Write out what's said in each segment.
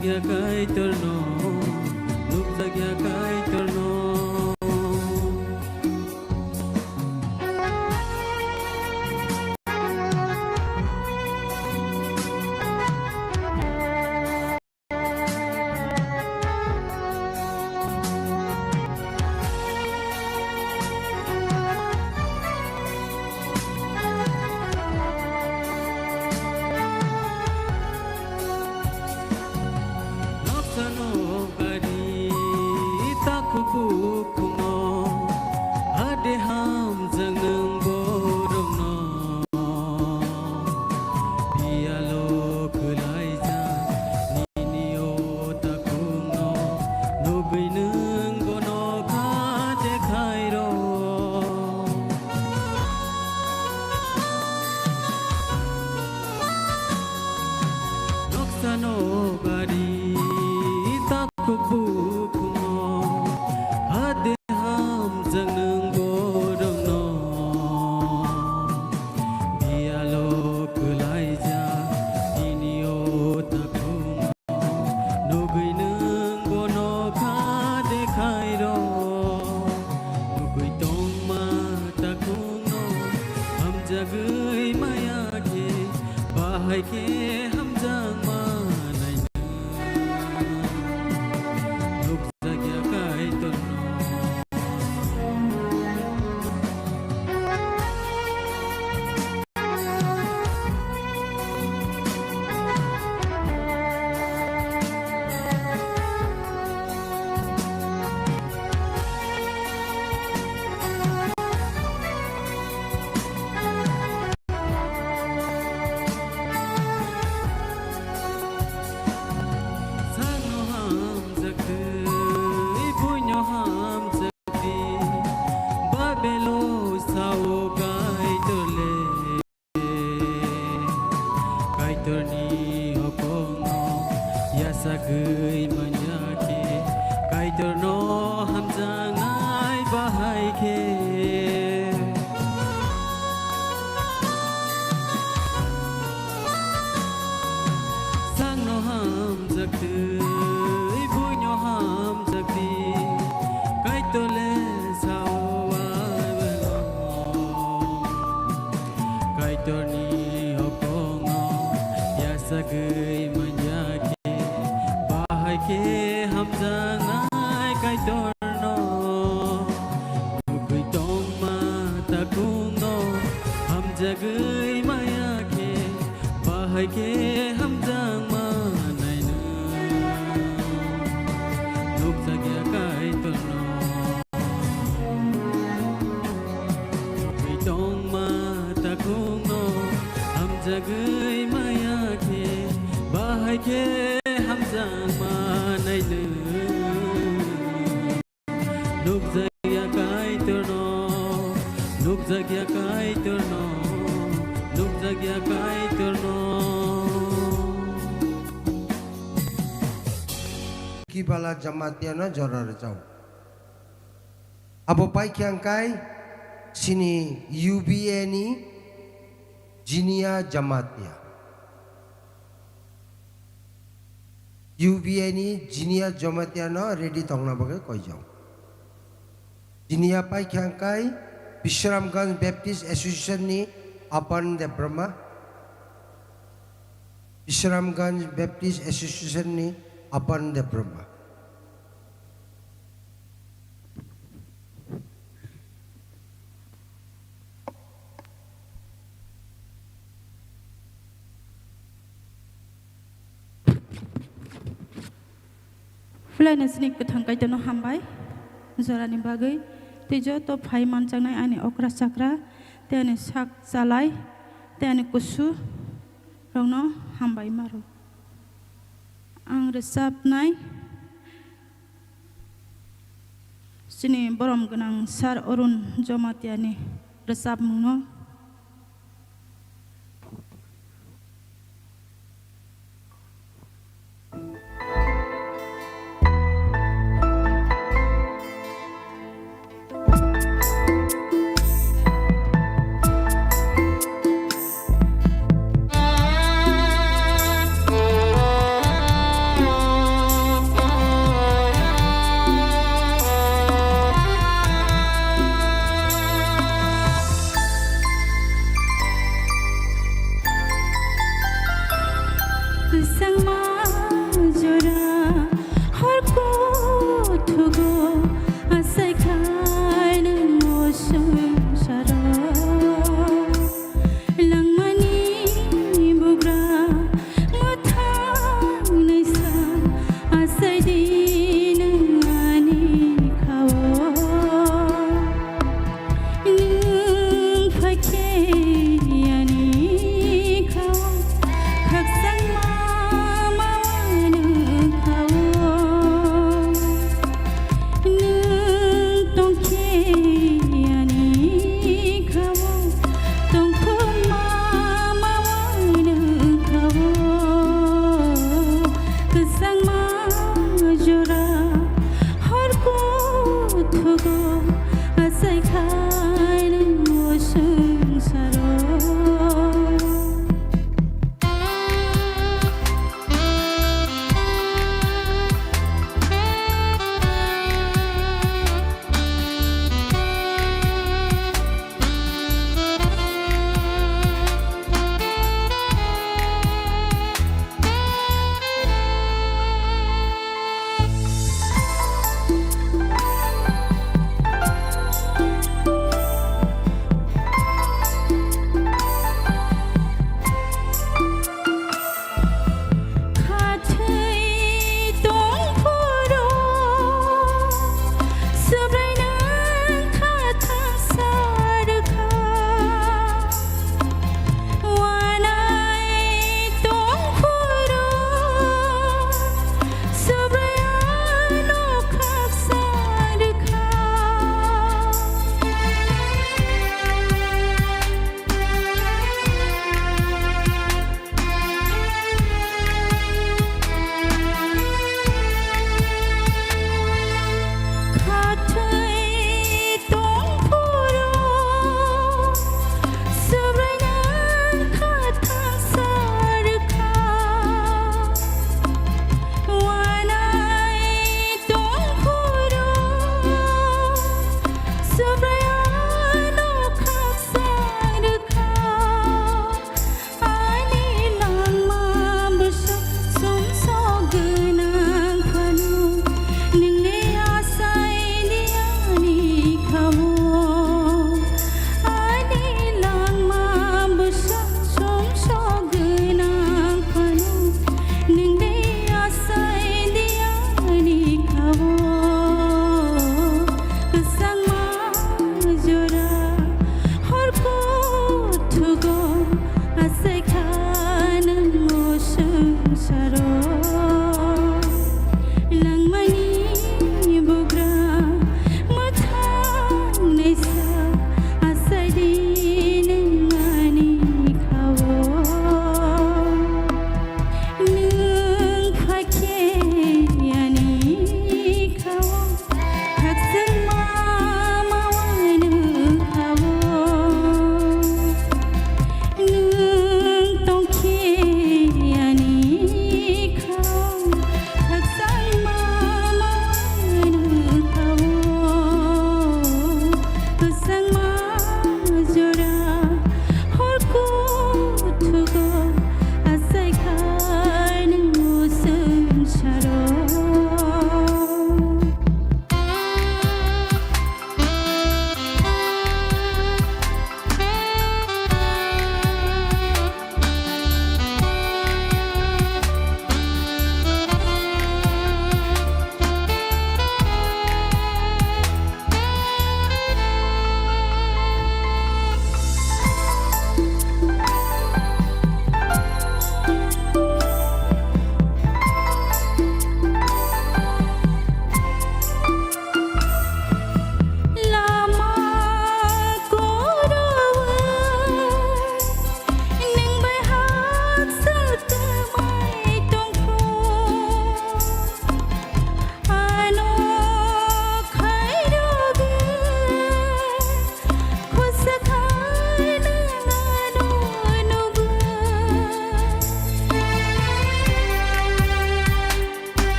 Nukzagya kai turno, nukzagya kai turno. Kibala Jamatiana Jorar Jau. Apo pai kiangkai sini UBNI Jinia Jamatia. UBNI Jinia Jamatiana ready tongna bagai koi jau. Jinia pai kiangkai Bisharamganj Baptist Association ni Apan de Brahma. Bisharamganj Baptist Association ni Apan de Brahma. Flyna sini ketangkai tono hambai, zorani bagai, tejo to phai mancangnai ani okra sakra, te ani sak salai, te ani kusu, rongno hambai maru. Ang resap nai, sini borom genang sar orun Jamatiani resap mungno.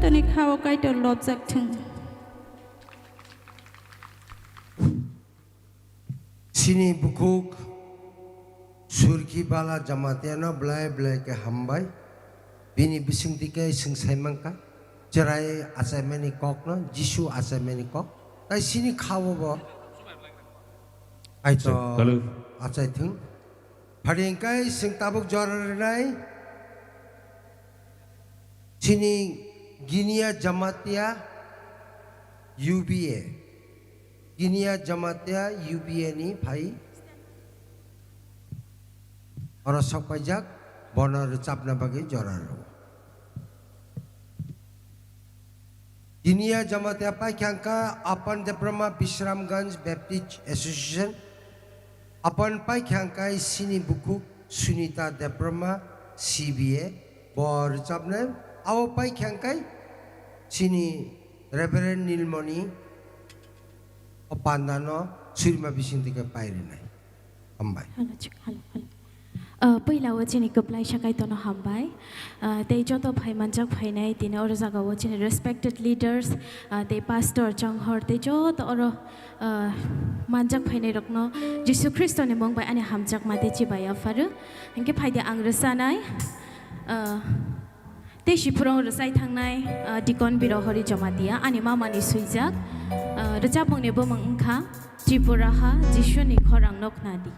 तोनि खाओ Kyoto लज्जाक थों Sini bukuk surki bala jamatiano blai blai ke hambai bini bising tikai sing saimangka cerai asameni kok no jisu asameni kok tai sini khawo bo aito achai thung phadingkai sing tabuk joranai sini ginia jamatia UBA Ginia Jamatia UBA ni bhai orang sok pajak bono recap na bagi joraro Ginia Jamatia pai kyangka apan Debrama Bisramganj Baptist Association apan pai kyangka sini buku Sunita Debrama CBA bor recap na aw pai kyangka sini Reverend Nilmoni Opandano surma bising tiga pairi nai, hambai. Halo cik, halo. पहिला वचने कपलाई शकाय तो न हमबाई ते जो तो भाई मंजक भाई नहीं तीने और जगह वचने respected leaders ते pastor चंगहर ते जो तो और मंजक भाई नहीं रखनो जिसु क्रिस्तो ने मंग बाई अने हमजक माते चिबाई अफर इनके भाई दे अंग्रेसा नाई ते शिपुरों रसाई थंगनाई डिकॉन बिरो हरी जमा दिया अने मामा नि सुइजाक रचा मंगने बो मंगखा त्रिपुरा हा जिसु नि खरंग नोक नादी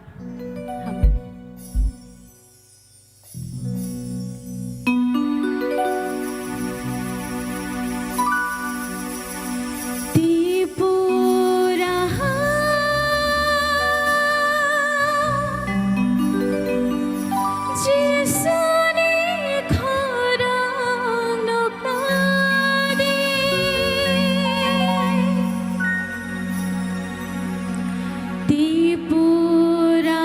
Pura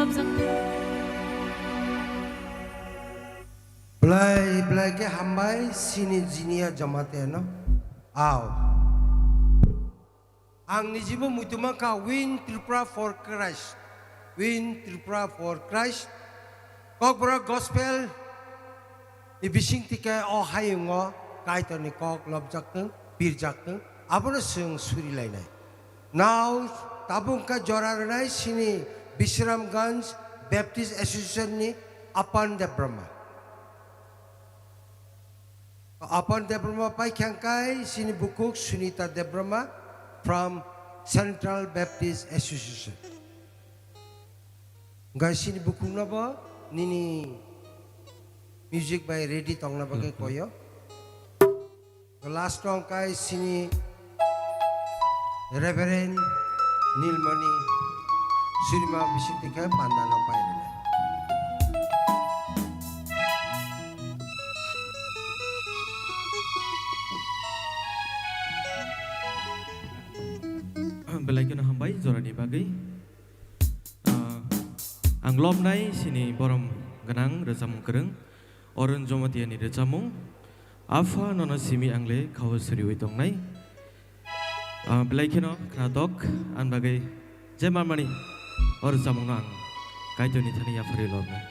lobjak Blai ke hambai sini jinia jamate no aw ang nijibo mutuma ka win Tripura for Christ kokbra gospel ibising tika o hayungo kaito ni kok lobjak tung birjak tung abono sung suri lainai now tabung ka joraranai sini Bisramganj Baptist Association ni Apan de Brahma Apan de Brahma pai kyangkai sini bukuk Sunita de Brahma from Central Baptist Association. Gai sini bukuk na ba nini music by ready tong na ba kay koyo. The last song kai sini Reverend Nilmani Surima Bisintika Pandana pai na. Belai hambai jorani bagai ang lomnai sini borom ganang rezamung kereng oren jomatiani rezamung afa nono simi angle khawsri uitongnai belai keno knatok an bagai jemarmani or jamung ang kaitoni thani afari lomna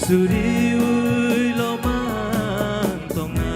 Suri ui lo mang tong na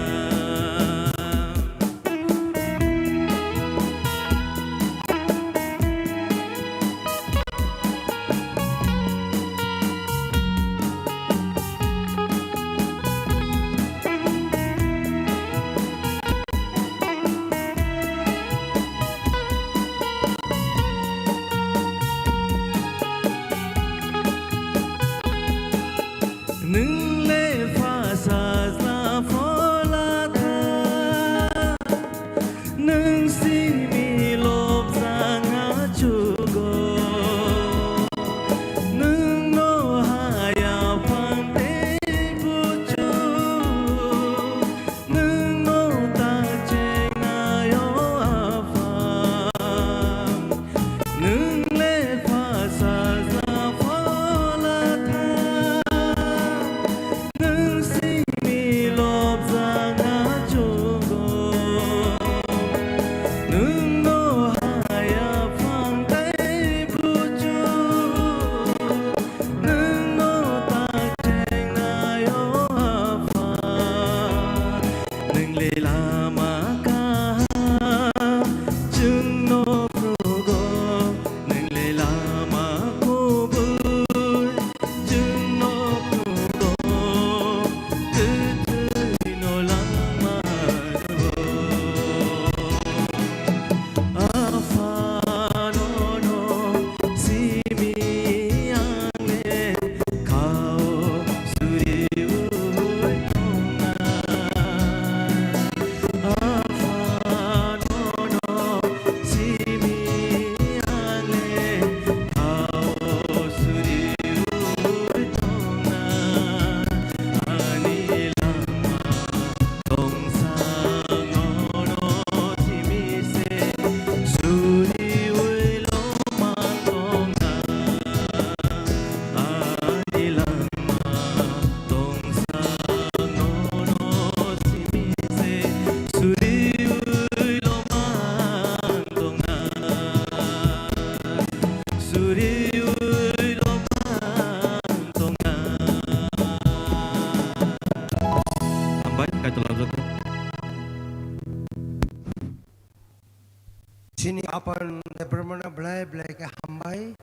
sini apan depremana belai ke hambai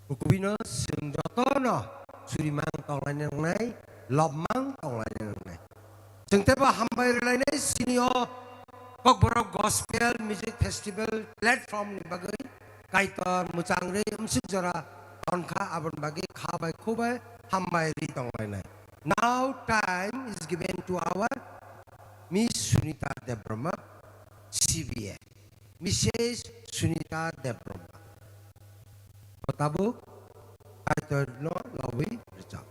ukubino sing jotono surimang tonglan yang nai lobmang tonglan yang nai sing teba hambai relai sini o kok borok gospel music festival platform ni bagai kaitan mucang re umsik jara tonka aban bagi khabai khobai hambai ri tonglan nai. Now time is given to our Miss Sunita Debroma CBA. Mrs. Sunita Debroma. Potabu, kaitan no lawi berjak.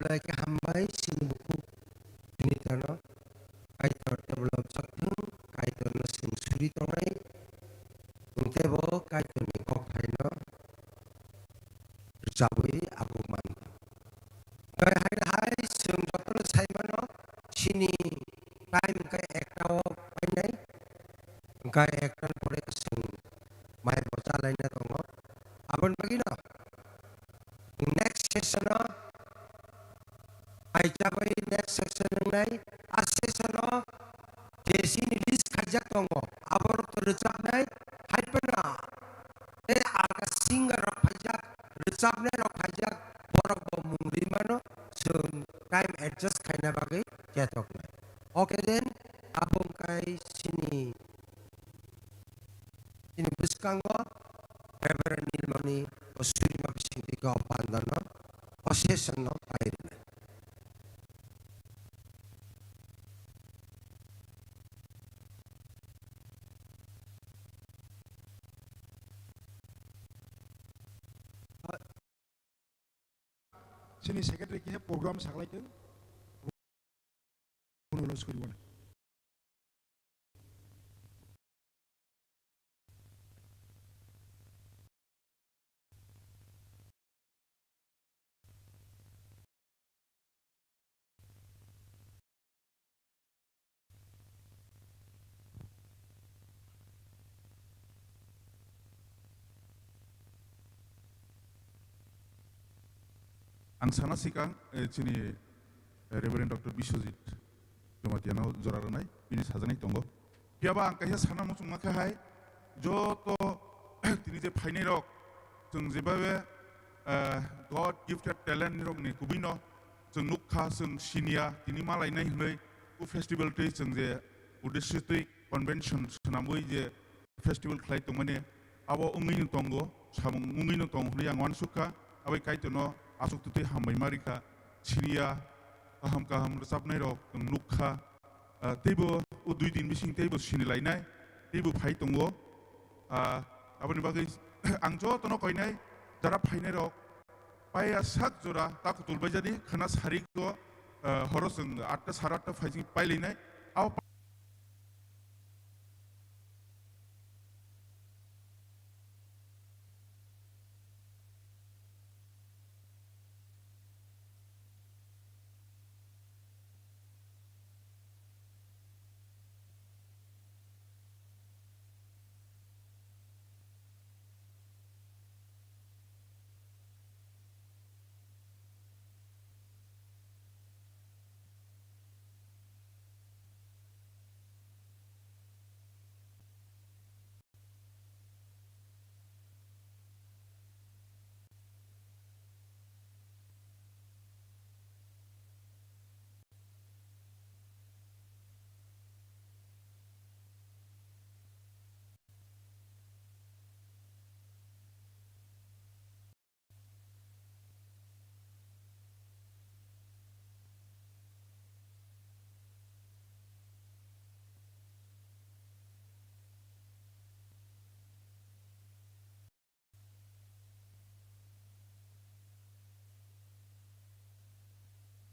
blai ke hambai sini buku ini tano kaitor develop saktu kaitor na sing suri tongai untebo kaitor ni kok thaino jabui abu man kai hai sing jotro saimano sini time kai ekao painai kai ektan pore sing mai bocha laina tongo abon bagi no next session ai jabai next session nai a session desi ni list kajak tongo abor to recap nai hai pena aga singer rok pajak recap nai rok pajak borok bomungri mano sum time adjust kaina bagai ketok nai okay then abong kai sini biskango Reverend Nilmani Osuri mabising tiga pandana session no pairina sini secretary kihe program saklaikan unulos kuriwan Ang sana sikang sini Reverend Dr. Biswajit Jomatiano Zoraranai ini sajanai tongo. Piaba ang kahya sana musung makahai jo to tini je paine rok jeng jebabe God gifted talent rok ni kubino jeng nukha jeng sinia tini malai nai hnai ku festival tei jeng je udesitui convention senamui je festival khlai tongmane abo ungui nu tongo samung ungui nu tong hli ang wan suka abai kaitono asuk tuti hambai marika sinia aham kaham resapnai rok nukha teibo udui din bising teibo sinilainai teibo phai tongo aboni bagai angjo tono koinai jara phainai rok paya sak jora taku tulbai jadi khana sari ko horoseng 8 8:30 phaijing paileinai